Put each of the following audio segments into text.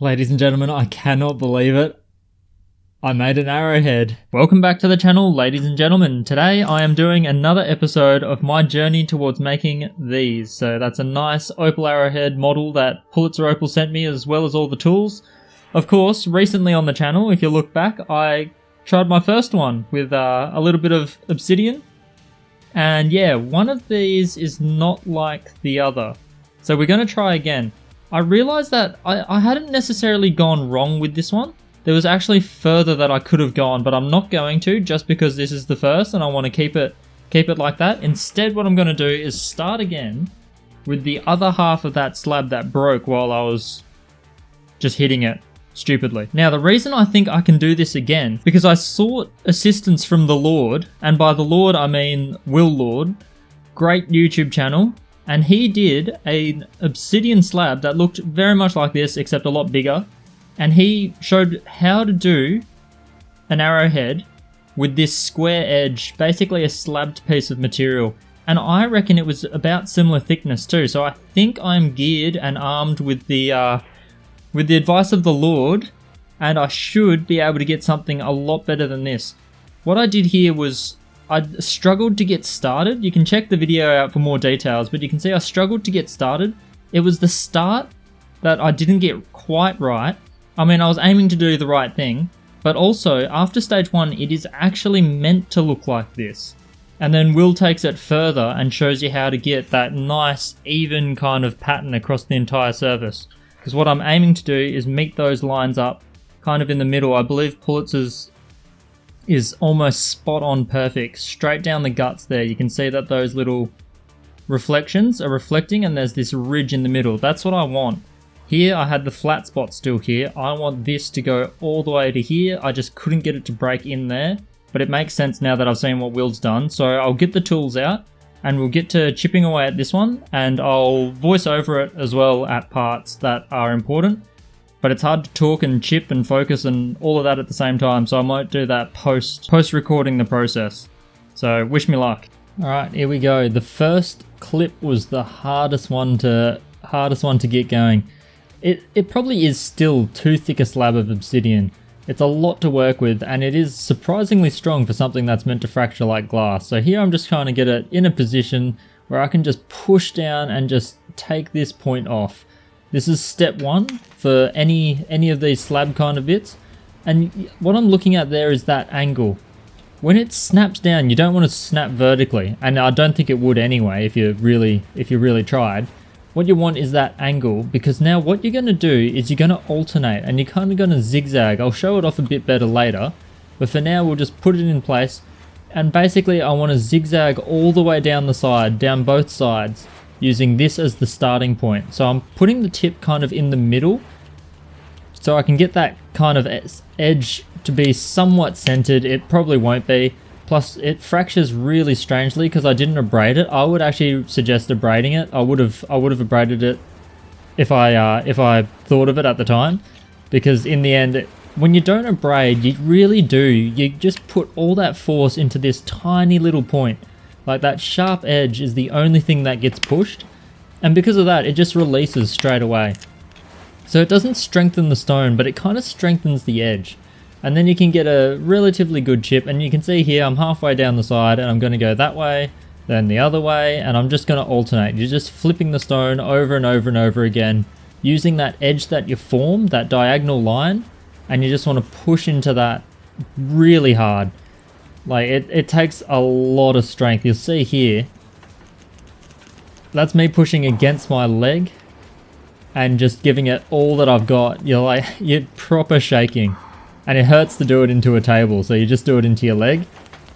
Ladies and gentlemen, I cannot believe it. I made an arrowhead. Welcome back to the channel, ladies and gentlemen. Today I am doing another episode of my journey towards making these. So that's a nice opal arrowhead model that Pulitzer Opal sent me, as well as all the tools. Of course, recently on the channel, if you look back, I tried my first one with a little bit of obsidian. And yeah, one of these is not like the other. So we're going to try again. I realised that I hadn't necessarily gone wrong with this one. There was actually further that I could have gone, but I'm not going to, just because this is the first and I want to keep it like that. Instead, what I'm going to do is start again with the other half of that slab that broke while I was just hitting it stupidly. Now, the reason I think I can do this again, because I sought assistance from the Lord, and by the Lord I mean Will Lord, great YouTube channel. And he did an obsidian slab that looked very much like this, except a lot bigger. And he showed how to do an arrowhead with this square edge, basically a slabbed piece of material. And I reckon it was about similar thickness too. So I think I'm geared and armed with the advice of the Lord, and I should be able to get something a lot better than this. What I did here was I struggled to get started. You can check the video out for more details, but you can see I struggled to get started. It was the start that I didn't get quite right. I mean, I was aiming to do the right thing, but also after stage 1, it is actually meant to look like this. And then Will takes it further and shows you how to get that nice, even kind of pattern across the entire surface. Because what I'm aiming to do is meet those lines up kind of in the middle. I believe Pulitzer's is almost spot on perfect, straight down the guts there. You can see that those little reflections are reflecting and there's this ridge in the middle. That's what I want. Here I had the flat spot still here. I want this to go all the way to here. I just couldn't get it to break in there, but it makes sense now that I've seen what Will's done. So I'll get the tools out and we'll get to chipping away at this one, and I'll voice over it as well at parts that are important. But it's hard to talk and chip and focus and all of that at the same time, so I might do that post-recording the process. So wish me luck. Alright, here we go. The first clip was the hardest one to get going. It probably is still too thick a slab of obsidian. It's a lot to work with, and it is surprisingly strong for something that's meant to fracture like glass. So here I'm just trying to get it in a position where I can just push down and just take this point off. This is step 1 for any of these slab kind of bits. And what I'm looking at there is that angle. When it snaps down, you don't want to snap vertically, and I don't think it would anyway if you really tried. What you want is that angle, because now what you're going to do is you're going to alternate and you're kind of going to zigzag. I'll show it off a bit better later, but for now we'll just put it in place. And basically I want to zigzag all the way down the side, down both sides, using this as the starting point. So I'm putting the tip kind of in the middle so I can get that kind of edge to be somewhat centered. It probably won't be. Plus it fractures really strangely because I didn't abrade it. I would actually suggest abrading it. I would have abraded it if I thought of it at the time, because in the end, when you don't abrade, you really do. You just put all that force into this tiny little point. Like that sharp edge is the only thing that gets pushed, and because of that it just releases straight away. So it doesn't strengthen the stone, but it kind of strengthens the edge, and then you can get a relatively good chip. And you can see here I'm halfway down the side and I'm going to go that way, then the other way, and I'm just going to alternate. You're just flipping the stone over and over and over again, using that edge that you form, that diagonal line, and you just want to push into that really hard. Like it takes a lot of strength. You'll see here, that's me pushing against my leg and just giving it all that I've got. You're proper shaking, and it hurts to do it into a table. So you just do it into your leg,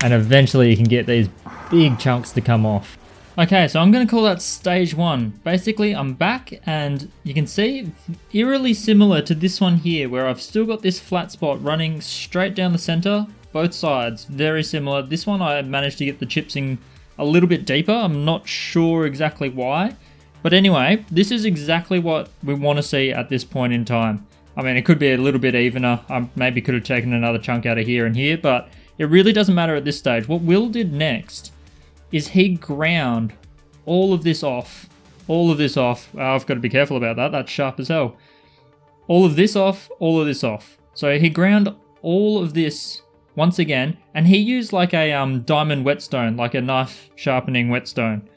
and eventually you can get these big chunks to come off. Okay, so I'm going to call that stage 1. Basically, I'm back, and you can see eerily similar to this one here, where I've still got this flat spot running straight down the center. Both sides, very similar. This one I managed to get the chips in a little bit deeper. I'm not sure exactly why. But anyway, this is exactly what we want to see at this point in time. I mean, it could be a little bit evener. I maybe could have taken another chunk out of here and here, but it really doesn't matter at this stage. What Will did next is he ground all of this off. I've got to be careful about that. That's sharp as hell. all of this off, all of this off. So he ground all of this once again, and he used like a diamond whetstone, like a knife sharpening whetstone.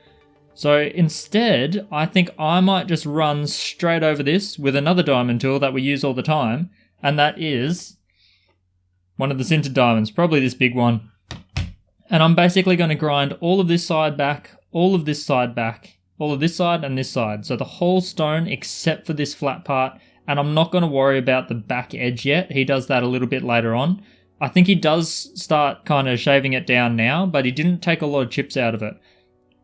So instead, I think I might just run straight over this with another diamond tool that we use all the time, and that is one of the sintered diamonds, probably this big one. And I'm basically going to grind all of this side back, all of this side back, all of this side and this side. So the whole stone except for this flat part, and I'm not going to worry about the back edge yet. He does that a little bit later on. I think he does start kind of shaving it down now, but he didn't take a lot of chips out of it.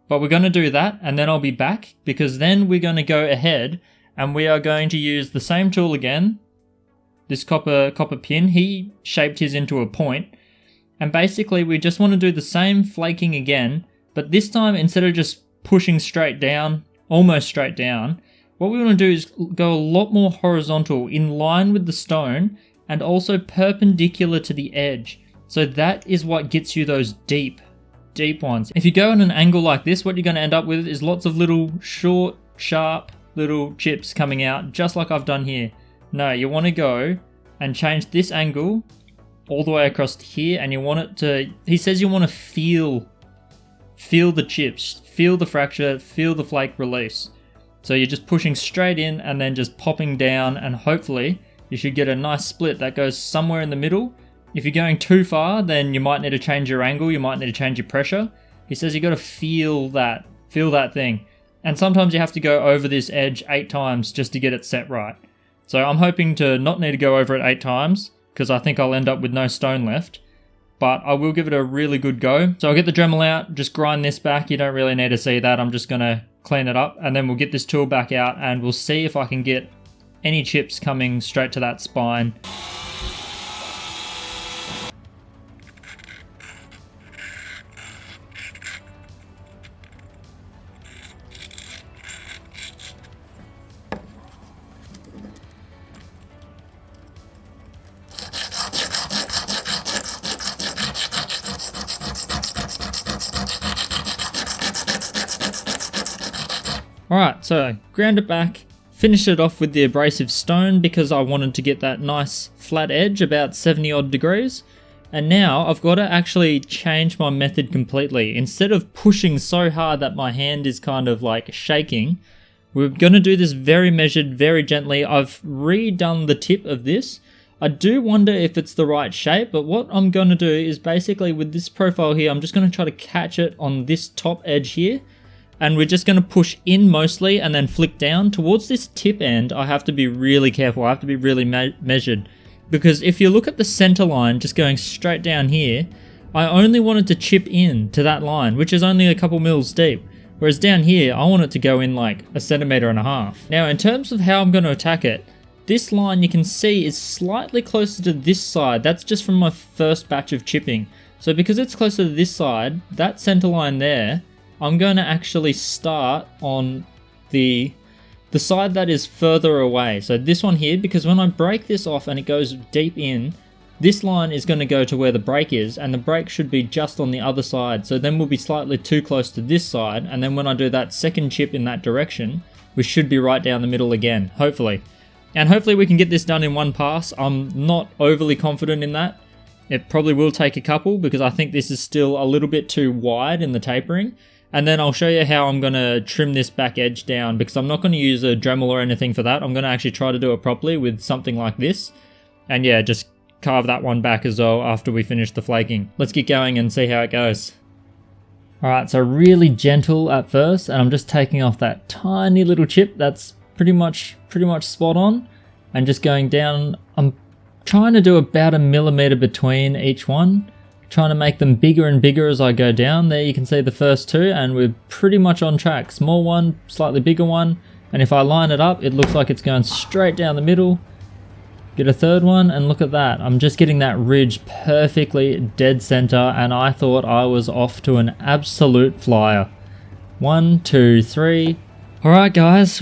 But we're going to do that, and then I'll be back, because then we're going to go ahead and we are going to use the same tool again. This copper pin, he shaped his into a point. And basically we just want to do the same flaking again, but this time instead of just pushing straight down, almost straight down, what we want to do is go a lot more horizontal in line with the stone and also perpendicular to the edge. So that is what gets you those deep ones. If you go at an angle like this, what you're going to end up with is lots of little short, sharp little chips coming out, just like I've done here. No, you want to go and change this angle all the way across to here, and you want it to, he says you want to feel the chips, feel the fracture, feel the flake release. So you're just pushing straight in and then just popping down, and hopefully you should get a nice split that goes somewhere in the middle. If you're going too far, then you might need to change your angle, you might need to change your pressure. He says you got to feel that thing. And sometimes you have to go over this edge 8 times just to get it set right. So I'm hoping to not need to go over it 8 times, because I think I'll end up with no stone left. But I will give it a really good go. So I'll get the Dremel out, just grind this back. You don't really need to see that. I'm just going to clean it up, and then we'll get this tool back out and we'll see if I can get any chips coming straight to that spine. Alright, so ground it back, finished it off with the abrasive stone because I wanted to get that nice flat edge about 70 odd degrees. And now I've got to actually change my method completely. Instead of pushing so hard that my hand is kind of like shaking, we're going to do this very measured, very gently. I've redone the tip of this. I do wonder if it's the right shape, but what I'm going to do is basically with this profile here, I'm just going to try to catch it on this top edge here. And we're just going to push in mostly and then flick down. Towards this tip end, I have to be really careful. I have to be really measured. Because if you look at the center line just going straight down here, I only wanted to chip in to that line, which is only a couple mils deep. Whereas down here, I want it to go in like 1.5 centimeters. Now, in terms of how I'm going to attack it, this line you can see is slightly closer to this side. That's just from my first batch of chipping. So because it's closer to this side, that center line there, I'm going to actually start on the side that is further away. So this one here, because when I break this off and it goes deep in, this line is going to go to where the break is, and the break should be just on the other side. So then we'll be slightly too close to this side, and then when I do that second chip in that direction, we should be right down the middle again, hopefully. And hopefully we can get this done in one pass. I'm not overly confident in that. It probably will take a couple, because I think this is still a little bit too wide in the tapering. And then I'll show you how I'm going to trim this back edge down, because I'm not going to use a Dremel or anything for that. I'm going to actually try to do it properly with something like this. And yeah, just carve that one back as well after we finish the flaking. Let's get going and see how it goes. Alright, so really gentle at first, and I'm just taking off that tiny little chip that's pretty much spot on. And just going down, I'm trying to do about 1 millimeter between each one. Trying to make them bigger and bigger as I go down. There you can see the first two, and we're pretty much on track. Small one, slightly bigger one, and if I line it up, it looks like it's going straight down the middle. Get a third one, and look at that. I'm just getting that ridge perfectly dead center, and I thought I was off to an absolute flyer. 1, 2, 3. Alright guys,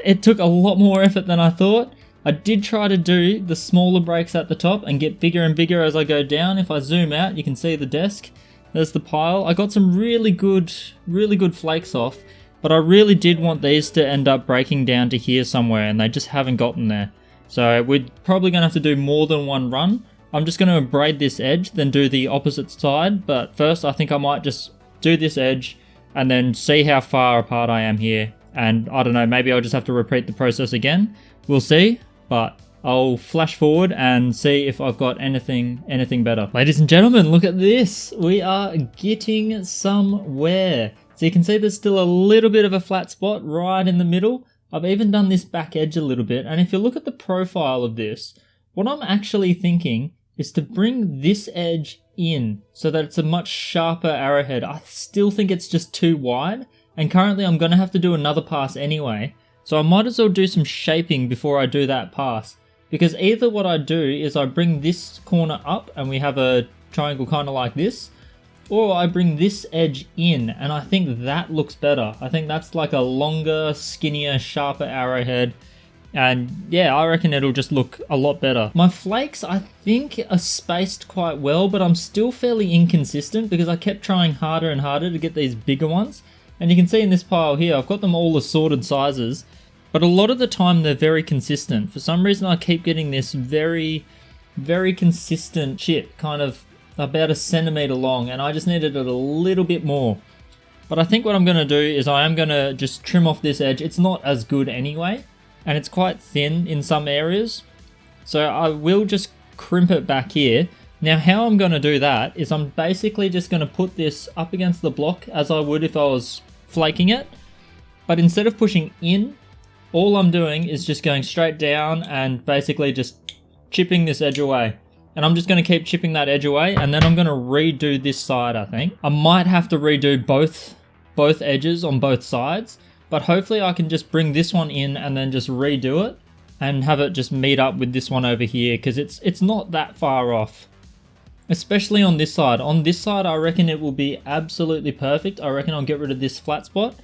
it took a lot more effort than I thought. I did try to do the smaller breaks at the top and get bigger and bigger as I go down. If I zoom out, you can see the desk. There's the pile. I got some really good flakes off, but I really did want these to end up breaking down to here somewhere, and they just haven't gotten there. So we're probably going to have to do more than one run. I'm just going to braid this edge, then do the opposite side. But first, I think I might just do this edge and then see how far apart I am here. And I don't know, maybe I'll just have to repeat the process again. We'll see, but I'll flash forward and see if I've got anything better. Ladies and gentlemen, look at this. We are getting somewhere. So you can see there's still a little bit of a flat spot right in the middle. I've even done this back edge a little bit. And if you look at the profile of this, what I'm actually thinking is to bring this edge in so that it's a much sharper arrowhead. I still think it's just too wide. And currently I'm going to have to do another pass anyway. So I might as well do some shaping before I do that pass. Because either what I do is I bring this corner up and we have a triangle kind of like this. Or I bring this edge in and I think that looks better. I think that's like a longer, skinnier, sharper arrowhead. And yeah, I reckon it'll just look a lot better. My flakes, I think, are spaced quite well, but I'm still fairly inconsistent because I kept trying harder and harder to get these bigger ones. And you can see in this pile here, I've got them all assorted sizes, but a lot of the time they're very consistent. For some reason, I keep getting this very, very consistent chip, kind of about a centimeter long, and I just needed it a little bit more. But I think what I'm going to do is I am going to just trim off this edge. It's not as good anyway, and it's quite thin in some areas. So I will just crimp it back here. Now how I'm going to do that is I'm basically just going to put this up against the block as I would if I was flaking it. But instead of pushing in, all I'm doing is just going straight down and basically just chipping this edge away. And I'm just going to keep chipping that edge away, and then I'm going to redo this side, I think. I might have to redo both edges on both sides, but hopefully I can just bring this one in and then just redo it and have it just meet up with this one over here, because it's not that far off. Especially on this side. On this side, I reckon it will be absolutely perfect. I reckon I'll get rid of this flat spot.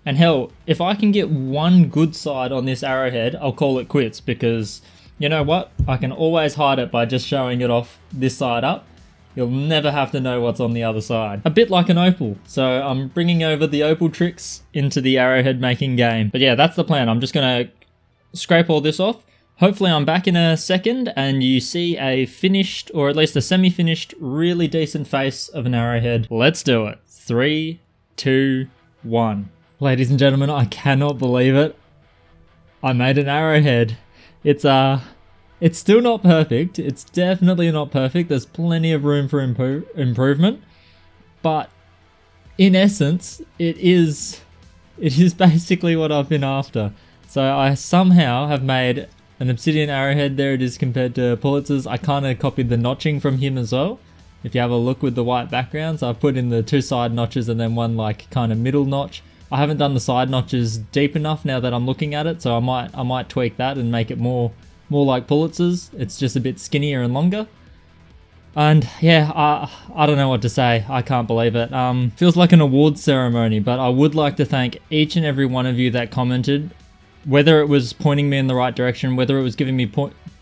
And hell, if I can get one good side on this arrowhead, I'll call it quits, because you know what? I can always hide it by just showing it off this side up. You'll never have to know what's on the other side. A bit like an opal. So I'm bringing over the opal tricks into the arrowhead making game. But yeah, that's the plan. I'm just going to scrape all this off. Hopefully I'm back in a second and you see a finished, or at least a semi-finished, really decent face of an arrowhead. Let's do it. 3, 2, 1. Ladies and gentlemen, I cannot believe it. I made an arrowhead. It's still not perfect. It's definitely not perfect. There's plenty of room for improvement. But in essence, it is basically what I've been after. So I somehow have made an obsidian arrowhead. There it is compared to Pulitzer's. I kind of copied the notching from him as well. If you have a look with the white backgrounds, I've put in the 2 side notches and then one like kind of middle notch. I haven't done the side notches deep enough now that I'm looking at it, so I might tweak that and make it more like Pulitzer's. It's just a bit skinnier and longer. And yeah, I don't know what to say. I can't believe it. Feels like an awards ceremony, but I would like to thank each and every one of you that commented, whether it was pointing me in the right direction, whether it was giving me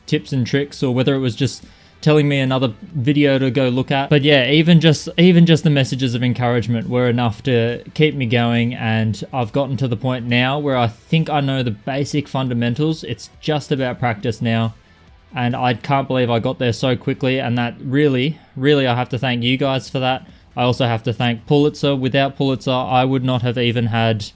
tips and tricks, or whether it was just telling me another video to go look at. But yeah, even just the messages of encouragement were enough to keep me going, and I've gotten to the point now where I think I know the basic fundamentals. It's just about practice now, and I can't believe I got there so quickly, and that really I have to thank you guys for that. I also have to thank Pulitzer. Without Pulitzer, I would not have even had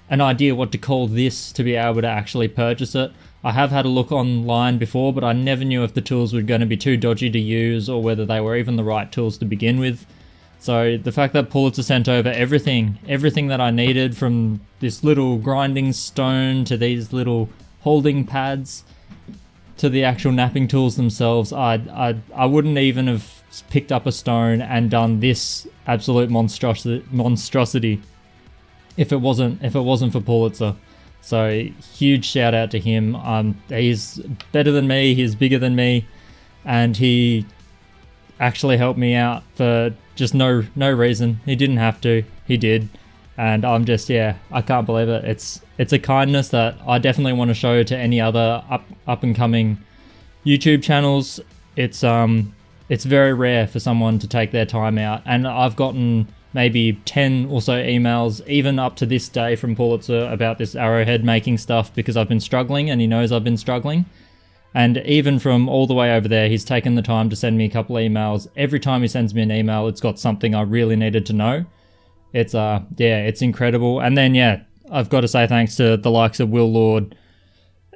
an idea what to call this to be able to actually purchase it. I have had a look online before, but I never knew if the tools were going to be too dodgy to use or whether they were even the right tools to begin with. So the fact that Pulitzer sent over everything that I needed, from this little grinding stone to these little holding pads to the actual knapping tools themselves, I wouldn't even have picked up a stone and done this absolute monstrosity if it wasn't for Pulitzer. So huge shout out to him. He's better than me, he's bigger than me, and he actually helped me out for just no reason. He didn't have to, he did. And I'm just, yeah, I can't believe it. It's a kindness that I definitely want to show to any other up and coming YouTube channels. It's very rare for someone to take their time out, and I've gotten maybe 10 or so emails, even up to this day, from Pulitzer about this arrowhead making stuff, because I've been struggling and he knows I've been struggling. And even from all the way over there, he's taken the time to send me a couple of emails. Every time he sends me an email, it's got something I really needed to know. It's yeah, it's incredible. And then yeah, I've got to say thanks to the likes of Will Lord.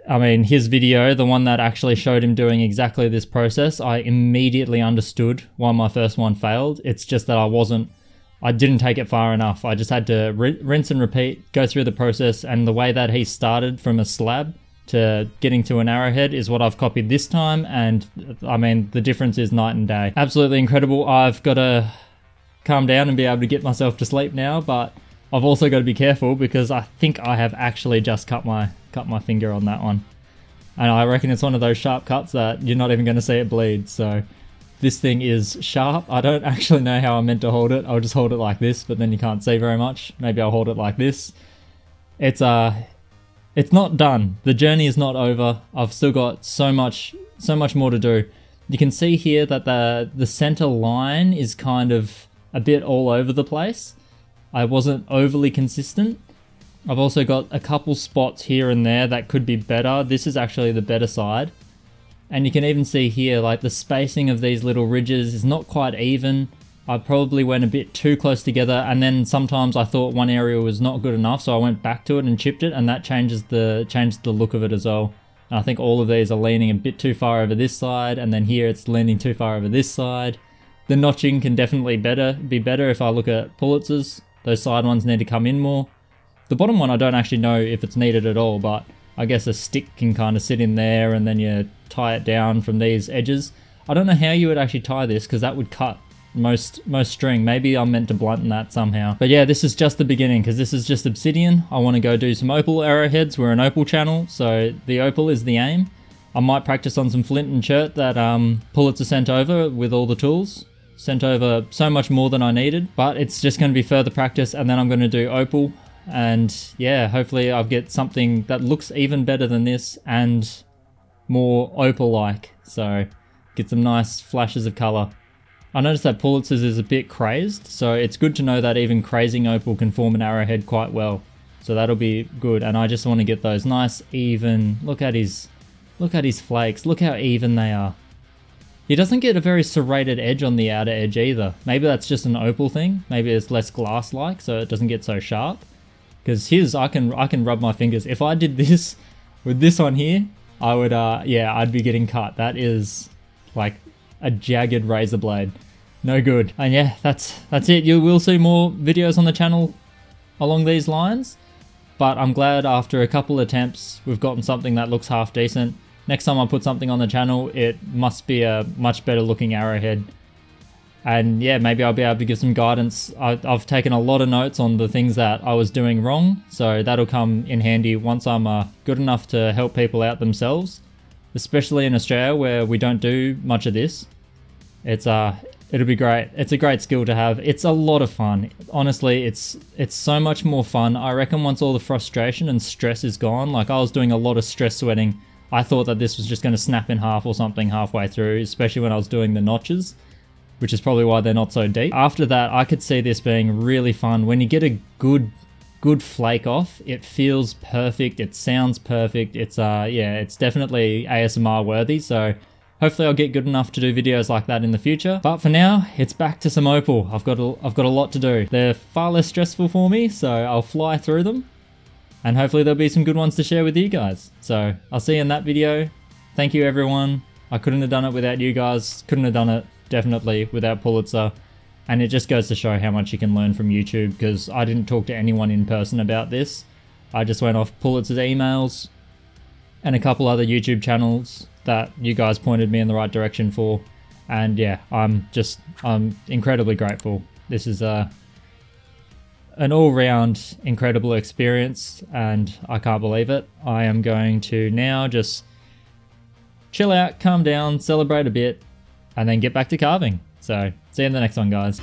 I mean, his video, the one that actually showed him doing exactly this process, I immediately understood why my first one failed. It's just that I didn't take it far enough. I just had to rinse and repeat, go through the process, and the way that he started from a slab to getting to an arrowhead is what I've copied this time, and I mean, the difference is night and day. Absolutely incredible. I've got to calm down and be able to get myself to sleep now, but I've also got to be careful because I think I have actually just cut my finger on that one. And I reckon it's one of those sharp cuts that you're not even going to see it bleed, so this thing is sharp. I don't actually know how I'm meant to hold it. I'll just hold it like this, but then you can't see very much. Maybe I'll hold it like this. It's not done. The journey is not over. I've still got so much more to do. You can see here that the center line is kind of a bit all over the place. I wasn't overly consistent. I've also got a couple spots here and there that could be better. This is actually the better side. And you can even see here, like the spacing of these little ridges is not quite even. I probably went a bit too close together, and then sometimes I thought one area was not good enough, so I went back to it and chipped it, and that changed the look of it as well. And I think all of these are leaning a bit too far over this side, and then here it's leaning too far over this side. The notching can definitely be better if I look at Pulitzers. Those side ones need to come in more. The bottom one I don't actually know if it's needed at all, but I guess a stick can kind of sit in there and then you tie it down from these edges. I don't know how you would actually tie this because that would cut most string. Maybe I'm meant to blunt that somehow. But yeah, this is just the beginning because this is just obsidian. I want to go do some opal arrowheads. We're an opal channel, so the opal is the aim. I might practice on some flint and chert that Pulitzer sent over with all the tools. Sent over so much more than I needed, but it's just going to be further practice, and then I'm going to do opal. And yeah, hopefully I'll get something that looks even better than this and more opal-like. So get some nice flashes of color. I noticed that Pulitzer's is a bit crazed, so it's good to know that even crazing opal can form an arrowhead quite well. So that'll be good, and I just want to get those nice even. Look at his flakes. Look how even they are. He doesn't get a very serrated edge on the outer edge either. Maybe that's just an opal thing. Maybe it's less glass-like, so it doesn't get so sharp. Because his, I can rub my fingers. If I did this with this one here, I would, yeah, I'd be getting cut. That is like a jagged razor blade. No good. And yeah, that's it. You will see more videos on the channel along these lines. But I'm glad after a couple attempts, we've gotten something that looks half decent. Next time I put something on the channel, it must be a much better looking arrowhead. And yeah, maybe I'll be able to give some guidance. I've taken a lot of notes on the things that I was doing wrong, so that'll come in handy once I'm good enough to help people out themselves, especially in Australia where we don't do much of this. It'll be great. It's a great skill to have. It's a lot of fun. Honestly, it's so much more fun. I reckon once all the frustration and stress is gone, like I was doing a lot of stress sweating. I thought that this was just going to snap in half or something halfway through, especially when I was doing the notches, which is probably why they're not so deep. After that, I could see this being really fun. When you get a good flake off, it feels perfect, it sounds perfect. It's yeah, it's definitely ASMR worthy, so hopefully I'll get good enough to do videos like that in the future. But for now, it's back to some opal. I've got a lot to do. They're far less stressful for me, so I'll fly through them. And hopefully there'll be some good ones to share with you guys. So I'll see you in that video. Thank you everyone. I couldn't have done it without you guys. Couldn't have done it definitely without Pulitzer. And it just goes to show how much you can learn from YouTube, because I didn't talk to anyone in person about this. I just went off Pulitzer's emails and a couple other YouTube channels that you guys pointed me in the right direction for. And yeah, I'm incredibly grateful. This is an all-round incredible experience, and I can't believe it. I am going to now just chill out, calm down, celebrate a bit, and then get back to carving. So see you in the next one, guys.